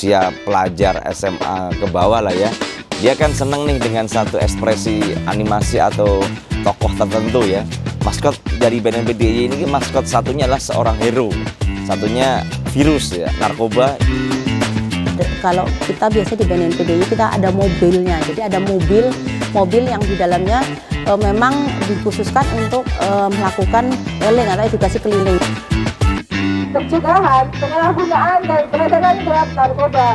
usia pelajar SMA ke bawah lah ya, dia kan seneng nih dengan satu ekspresi animasi atau tokoh tertentu ya. Maskot dari BNN PDIY ini maskot satunya adalah seorang hero, satunya virus ya, narkoba. Kalau kita biasa di BNN PDIY kita ada mobilnya, jadi ada mobil yang di dalamnya memang dikhususkan untuk melakukan eling atau edukasi keliling. Pencegahan penyalahgunaan dan peredaran gelap narkoba.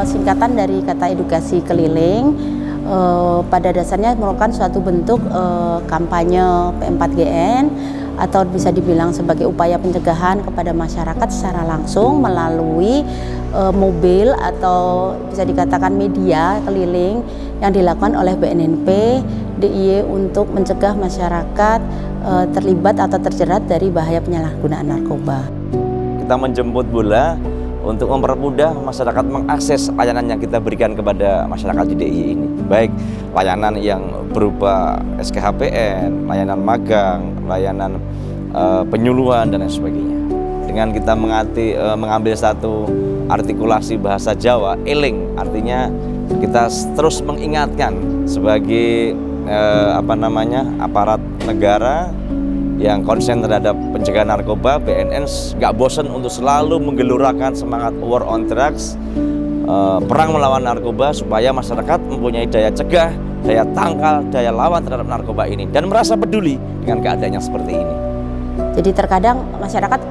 Singkatan dari kata edukasi keliling pada dasarnya merupakan suatu bentuk kampanye P4GN atau bisa dibilang sebagai upaya pencegahan kepada masyarakat secara langsung melalui mobil atau bisa dikatakan media keliling yang dilakukan oleh BNNP DIY untuk mencegah masyarakat terlibat atau terjerat dari bahaya penyalahgunaan narkoba. Kita menjemput bola untuk mempermudah masyarakat mengakses layanan yang kita berikan kepada masyarakat di DIY ini. Baik layanan yang berupa SKHPN, layanan magang, layanan penyuluhan dan lain sebagainya. Dengan kita mengambil satu artikulasi bahasa Jawa, eling, artinya kita terus mengingatkan sebagai aparat negara yang konsen terhadap pencegahan narkoba. BNN nggak bosan untuk selalu menggelurakan semangat war on drugs, perang melawan narkoba, supaya masyarakat mempunyai daya cegah, daya tangkal, daya lawan terhadap narkoba ini dan merasa peduli dengan keadaan yang seperti ini. Jadi terkadang masyarakat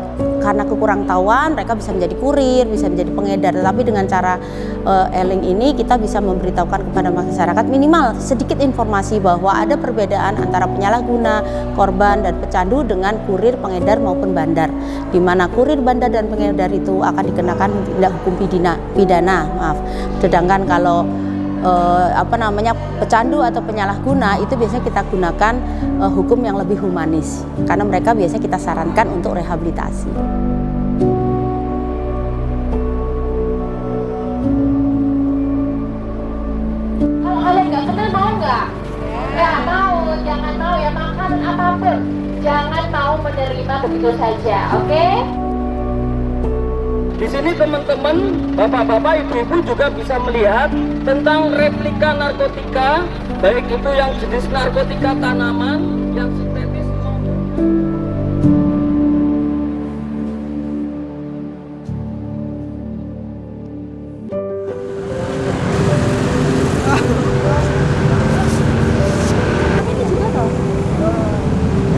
karena kekurang tahuan mereka bisa menjadi kurir, bisa menjadi pengedar, tetapi dengan cara eling ini kita bisa memberitahukan kepada masyarakat minimal sedikit informasi bahwa ada perbedaan antara penyalahguna, korban dan pecandu dengan kurir, pengedar maupun bandar, di mana kurir, bandar dan pengedar itu akan dikenakan tindak hukum pidana, sedangkan kalau pecandu atau penyalahguna itu biasanya kita gunakan hukum yang lebih humanis karena mereka biasanya kita sarankan untuk rehabilitasi. Kalau kalian nggak kenal mau nggak? Nggak mau, jangan mau ya, makan apapun, jangan mau menerima begitu saja, oke? Di sini teman-teman, bapak-bapak, ibu-ibu juga bisa melihat tentang replika narkotika, baik itu yang jenis narkotika tanaman, yang sintetis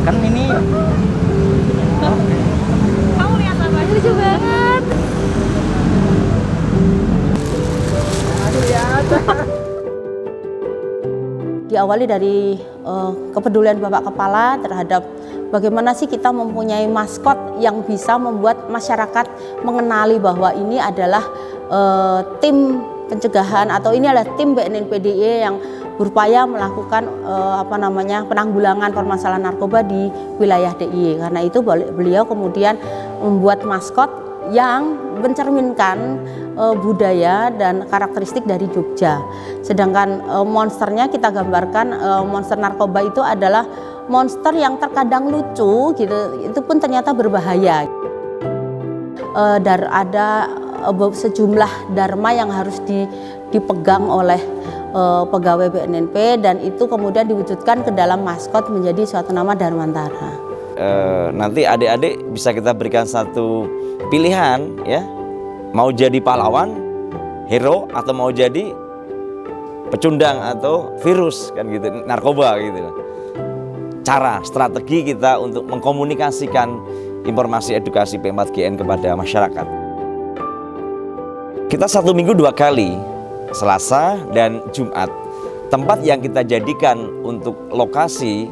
kan ini. Kamu lihat apa? Lucu banget. Diawali dari kepedulian Bapak Kepala terhadap bagaimana sih kita mempunyai maskot yang bisa membuat masyarakat mengenali bahwa ini adalah tim pencegahan atau ini adalah tim BNN PDIY yang berupaya melakukan penanggulangan permasalahan narkoba di wilayah DIY. Karena itu beliau kemudian membuat maskot yang mencerminkan budaya dan karakteristik dari Jogja. Sedangkan monsternya kita gambarkan monster narkoba itu adalah monster yang terkadang lucu gitu, itu pun ternyata berbahaya. Ada sejumlah dharma yang harus dipegang oleh pegawai BNNP dan itu kemudian diwujudkan ke dalam maskot menjadi suatu nama Dharmantara. Nanti adik-adik bisa kita berikan satu pilihan ya, mau jadi pahlawan, hero, atau mau jadi pecundang atau virus kan gitu, narkoba gitu. Cara strategi kita untuk mengkomunikasikan informasi edukasi P4GN kepada masyarakat. Kita 1 minggu 2 kali, Selasa dan Jumat. Tempat yang kita jadikan untuk lokasi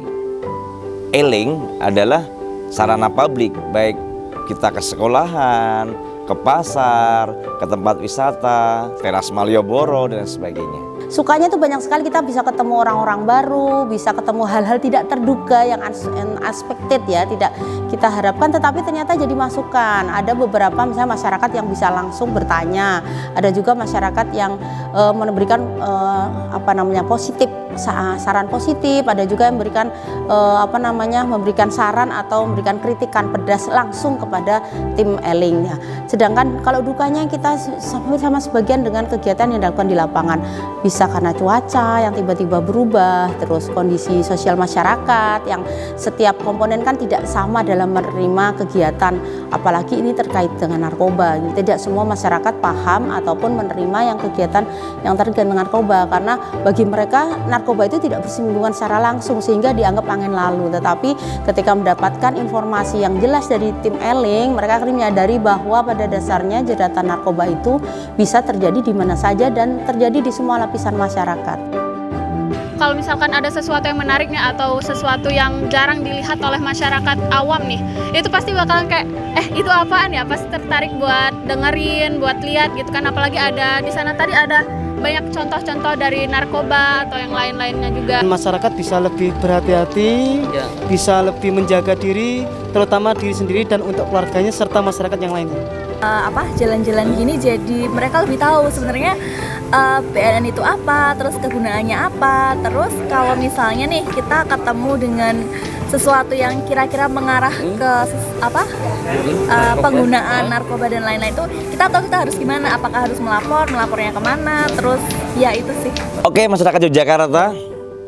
eling adalah sarana publik, baik kita ke sekolahan, ke pasar, ke tempat wisata, teras Malioboro dan sebagainya. Sukanya tuh banyak sekali, kita bisa ketemu orang-orang baru, bisa ketemu hal-hal tidak terduga yang unexpected ya, tidak kita harapkan, tetapi ternyata jadi masukan. Ada beberapa misalnya masyarakat yang bisa langsung bertanya, ada juga masyarakat yang memberikan positif, saran positif, ada juga yang memberikan memberikan saran atau memberikan kritikan pedas langsung kepada tim Eling ya. Sedangkan kalau dukanya kita sama sebagian dengan kegiatan yang dilakukan di lapangan, bisa karena cuaca yang tiba-tiba berubah, terus kondisi sosial masyarakat yang setiap komponen kan tidak sama dalam menerima kegiatan, apalagi ini terkait dengan narkoba. Tidak semua masyarakat paham ataupun menerima yang kegiatan yang terkait dengan narkoba, karena bagi mereka narkoba itu tidak bersinggungan secara langsung sehingga dianggap angin lalu. Tetapi ketika mendapatkan informasi yang jelas dari tim Eling, mereka akhirnya menyadari bahwa pada dasarnya jeratan narkoba itu bisa terjadi di mana saja dan terjadi di semua lapisan masyarakat. Kalau misalkan ada sesuatu yang menarik nih atau sesuatu yang jarang dilihat oleh masyarakat awam nih, itu pasti bakalan kayak itu apaan ya, pasti tertarik buat dengerin, buat lihat gitu kan. Apalagi ada di sana tadi ada banyak contoh-contoh dari narkoba atau yang lain-lainnya juga. Masyarakat bisa lebih berhati-hati, bisa lebih menjaga diri, terutama diri sendiri dan untuk keluarganya serta masyarakat yang lainnya. Jalan-jalan gini jadi mereka lebih tahu sebenarnya BNN itu apa, terus kegunaannya apa, terus kalau misalnya nih kita ketemu dengan sesuatu yang kira-kira mengarah ke penggunaan narkoba dan lain-lain, itu kita tahu kita harus gimana, apakah harus melapornya kemana, terus ya itu sih. Oke, masyarakat Yogyakarta,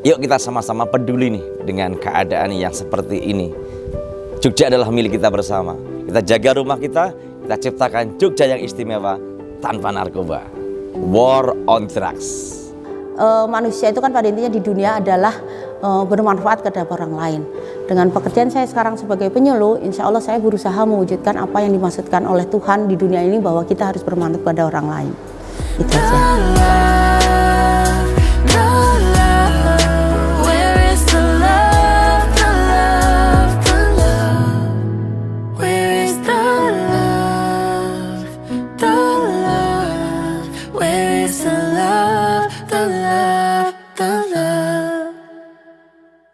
yuk kita sama-sama peduli nih dengan keadaan yang seperti ini. Jogja adalah milik kita bersama. Kita jaga rumah kita ciptakan Jogja yang istimewa tanpa narkoba. War on drugs. Manusia itu kan pada intinya di dunia adalah bermanfaat kepada orang lain. Dengan pekerjaan saya sekarang sebagai penyuluh, insya Allah saya berusaha mewujudkan apa yang dimaksudkan oleh Tuhan di dunia ini, bahwa kita harus bermanfaat pada orang lain. Itu aja.